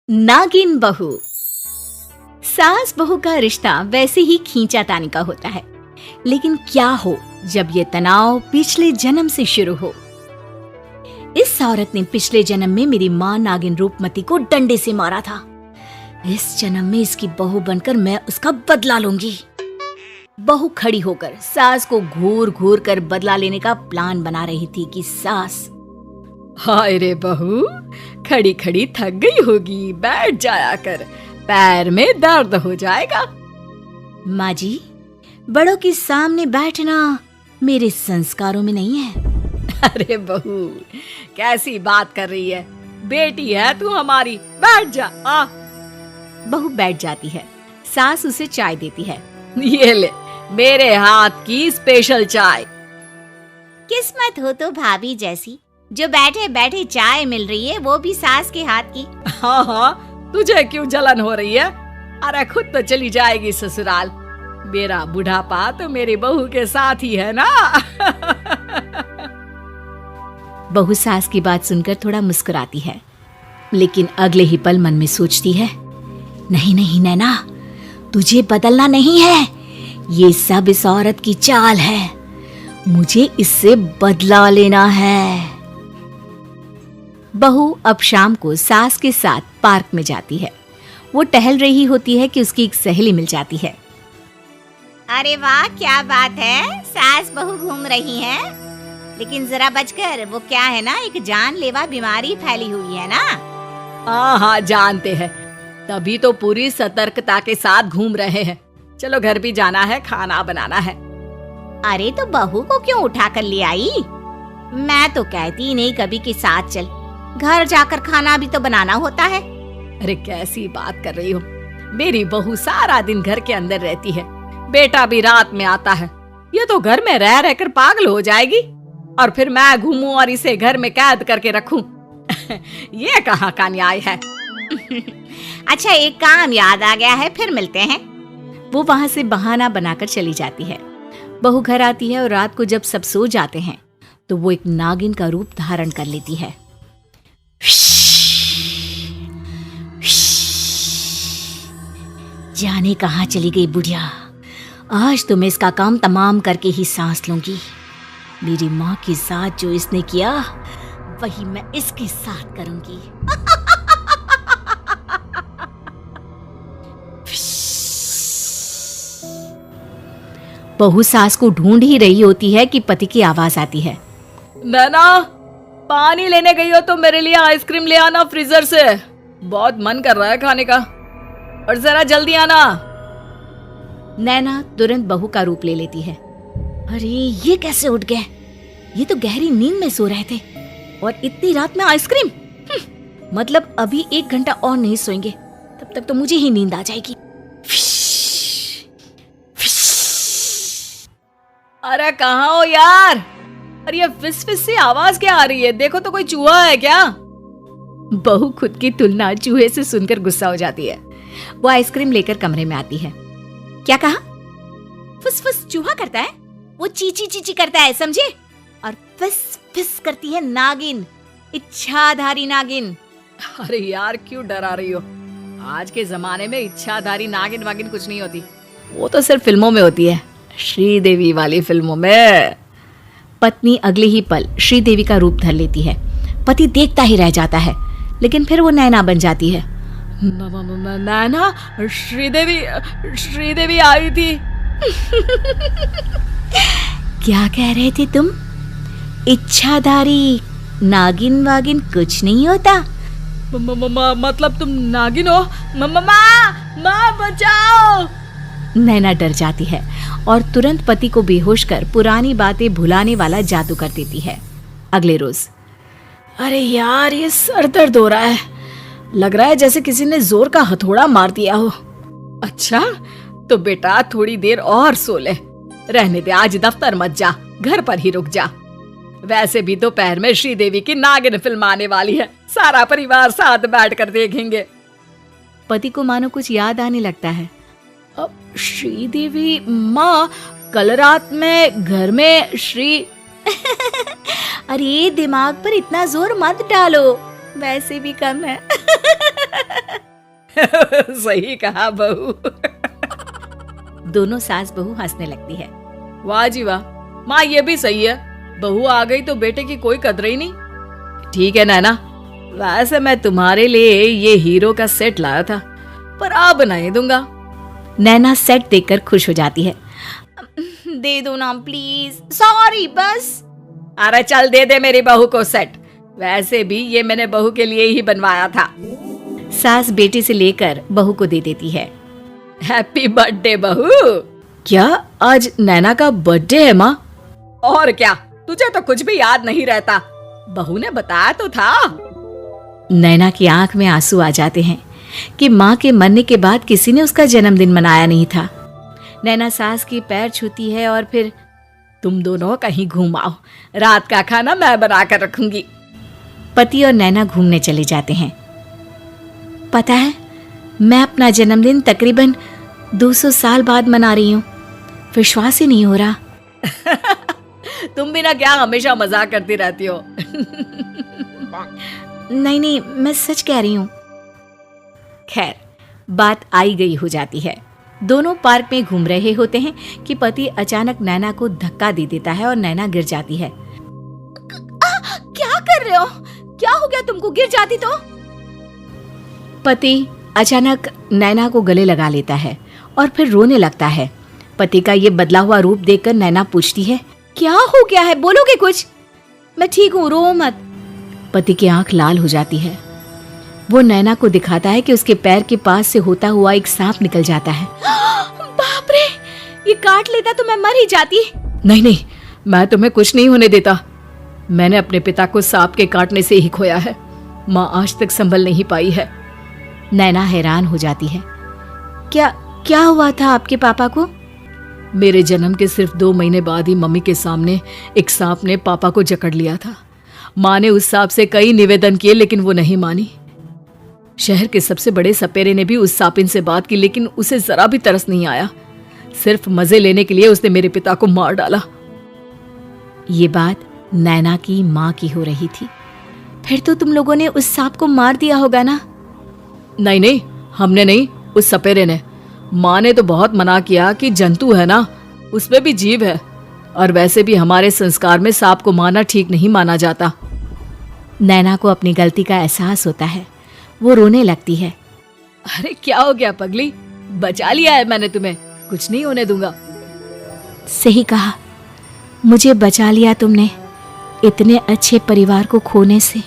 नागिन बहू। सास बहू का रिश्ता वैसे ही खींचातानी का होता है, लेकिन क्या हो जब ये तनाव पिछले जन्म से शुरू हो। इस औरत ने पिछले जन्म में मेरी माँ नागिन रूपमती को डंडे से मारा था। इस जन्म में इसकी बहू बनकर मैं उसका बदला लूंगी। बहू खड़ी होकर सास को घूर घूर कर बदला लेने का प्लान बना रही थी कि सास, हाय रे बहू, खड़ी खड़ी थक गई होगी, बैठ जाया कर, पैर में दर्द हो जाएगा। माँ जी, बड़ों के सामने बैठना मेरे संस्कारों में नहीं है। अरे बहू, कैसी बात कर रही है, बेटी है तू हमारी, बैठ जा। आ बहू बैठ जाती है। सास उसे चाय देती है। ये ले, मेरे हाथ की स्पेशल चाय। किस्मत हो तो भाभी जैसी, जो बैठे बैठे चाय मिल रही है, वो भी सास के हाथ की। हाँ हाँ, तुझे क्यों जलन हो रही है? अरे खुद तो चली जाएगी ससुराल। मेरा बुढ़ापा तो मेरी बहू के साथ ही है ना। बहू सास की बात सुनकर थोड़ा मुस्कुराती है, लेकिन अगले ही पल मन में सोचती है, नहीं नहीं नैना, तुझे बदलना नहीं है, ये सब इस औरत की चाल है, मुझे इससे बदला लेना है। बहू अब शाम को सास के साथ पार्क में जाती है। वो टहल रही होती है कि उसकी एक सहेली मिल जाती है। अरे वाह, क्या बात है, सास बहू घूम रही हैं। लेकिन जरा बचकर, वो क्या है ना, एक जानलेवा बीमारी फैली हुई है ना। हाँ हाँ, जानते हैं, तभी तो पूरी सतर्कता के साथ घूम रहे हैं। चलो घर भी जाना है, खाना बनाना है। अरे तो बहू को क्यों उठा कर ले आई? मैं तो कहती नहीं कभी के साथ चल, घर जाकर खाना भी तो बनाना होता है। अरे कैसी बात कर रही हो, मेरी बहू सारा दिन घर के अंदर रहती है, बेटा भी रात में आता है। ये तो घर में रह रहकर पागल हो जाएगी, और फिर मैं घूमूं और इसे घर में कैद करके रखूं। ये कहाँ का न्याय है। अच्छा, एक काम याद आ गया है, फिर मिलते हैं। वो वहाँ से बहाना बनाकर चली जाती है। बहू घर आती है और रात को जब सब सो जाते हैं तो वो एक नागिन का रूप धारण कर लेती है। जाने कहाँ चली गई बुढ़िया, आज तो मैं इसका काम तमाम करके ही सांस लूंगी। मेरी माँ के साथ जो इसने किया, वही मैं इसके साथ करूंगी। बहू सास को ढूंढ ही रही होती है कि पति की आवाज आती है। नैना, पानी लेने गई हो तो मेरे लिए आइसक्रीम ले आना फ्रीजर से, बहुत मन कर रहा है खाने का, और जरा जल्दी आना। नैना तुरंत बहू का रूप ले लेती है। अरे ये कैसे उठ गए? ये तो गहरी नींद में सो रहे थे, और इतनी रात में आइसक्रीम। मतलब अभी 1 घंटा और नहीं सोएंगे, तब तक तो मुझे ही नींद आ जाएगी। अरे कहाँ हो यार? अरे ये फिस फिस सी आवाज क्या आ रही है? देखो तो कोई चूहा है क्या? बहू खुद की तुलना चूहे से सुनकर गुस्सा हो जाती है। वो आइसक्रीम लेकर कमरे में आती है। क्या कहा? फुस फुस चूहा करता है? वो चीची चीची करता है, समझे? और फिस फिस करती है नागिन, इच्छाधारी नागिन। अरे यार, क्यों डरा रही हो? आज के जमाने में इच्छाधारी नागिन वागिन कुछ नहीं होती, वो तो सिर्फ फिल्मों में होती है, श्रीदेवी वाली फिल्मों में। पत्नी अगले ही पल श्रीदेवी का रूप धर लेती है। पति देखता ही रह जाता है, लेकिन फिर वो नैना बन जाती है। नैना? श्रीदेवी आई थी। क्या कह रहे थे तुम? इच्छाधारी नागिन वागिन कुछ नहीं होता। मतलब तुम नागिन हो? माँ बचाओ। नैना डर जाती है और तुरंत पति को बेहोश कर पुरानी बातें भुलाने वाला जादू कर देती है। अगले रोज, अरे यार, ये सर दर्द हो रहा है, लग रहा है जैसे किसी ने जोर का हथौड़ा मार दिया हो। अच्छा, तो बेटा थोड़ी देर और सो ले, रहने दे, आज दफ्तर मत जा, घर पर ही रुक जा। वैसे भी दोपहर में श्रीदेवी की नागिन फिल्म आने वाली है, सारा परिवार साथ बैठकर देखेंगे। पति को मानो कुछ याद आने लगता है। अब श्रीदेवी माँ, कल रात में घर में श्री अरे दिमाग पर इतना जोर मत डालो, वैसे भी कम है। सही कहा बहू। दोनों सास बहू हंसने लगती है। वाह जी वाह, माँ ये भी सही है, बहू आ गई तो बेटे की कोई कदर ही नहीं। ठीक है नैना, वैसे मैं तुम्हारे लिए ये हीरो का सेट लाया था, पर अब नहीं दूंगा। नैना सेट देखकर खुश हो जाती है। दे दो ना प्लीज, सॉरी बस। अरे चल दे दे मेरी बहू को सेट, वैसे भी ये मैंने बहू के लिए ही बनवाया था। सास बेटी से लेकर बहू को दे देती है। हैप्पी बर्थडे बहू। क्या आज नैना का बर्थडे है माँ? और क्या, तुझे तो कुछ भी याद नहीं रहता, बहू ने बताया तो था। नैना की आंख में आंसू आ जाते हैं कि माँ के मरने के बाद किसी ने उसका जन्मदिन मनाया नहीं था। नैना सास की पैर छूती है और फिर, तुम दोनों कहीं घूम आओ, रात का खाना मैं बना कर रखूंगी। पति और नैना घूमने चले जाते हैं। पता है, मैं अपना जन्मदिन तकरीबन 200 साल बाद मना रही हूँ। विश्वास ही नहीं हो रहा। तुम भी ना क्या हमेशा मजाक करती रहती हो। नहीं, मैं सच कह रही हूँ। खैर, बात आई गई हो जाती है। दोनों पार्क में घूम रहे होते हैं कि पति अचानक नैना को धक्का दे देता है और नैना गिर जाती है। क्या कर रहे हो? क्या हो गया तुमको, गिर जाती तो? पति अचानक नैना को गले लगा लेता है और फिर रोने लगता है। पति का ये बदला हुआ रूप देखकर नैना पूछती है, क्या हो गया है, बोलोगे कुछ? मैं ठीक हूँ, रो मत। पति की आंख लाल हो जाती है। वो नैना को दिखाता है कि उसके पैर के पास से होता हुआ एक सांप निकल जाता है। बाप रे, ये काट लेता तो मैं मर ही जाती। नहीं, मैं तुम्हें कुछ नहीं होने देता। मैंने अपने पिता को सांप के काटने से ही खोया है, माँ आज तक संभल नहीं पाई है। नैना हैरान हो जाती है। क्या हुआ था आपके पापा को? मेरे जन्म के सिर्फ 2 महीने बाद ही मम्मी के सामने एक सांप ने पापा को जकड़ लिया था। माँ ने उस सांप से कई निवेदन किए लेकिन वो नहीं मानी। शहर के सबसे बड़े सपेरे ने भी उस सांपिन से बात की लेकिन उसे जरा भी तरस नहीं आया। सिर्फ मजे लेने के लिए उसने मेरे पिता को मार डाला। ये बात नैना की माँ की हो रही थी। फिर तो तुम लोगों ने उस सांप को मार दिया होगा ना? नहीं, हमने नहीं, उस सपेरे ने। माँ ने तो बहुत मना किया कि जंतु है ना, उसमें भी जीव है, और वैसे भी हमारे संस्कार में सांप को मारना ठीक नहीं माना जाता। नैना को अपनी गलती का एहसास होता है। वो रोने लगती है। अरे क्या हो गया पगली, बचा लिया है मैंने तुम्हें, कुछ नहीं होने दूंगा। सही कहा, मुझे बचा लिया तुमने इतने अच्छे परिवार को खोने से।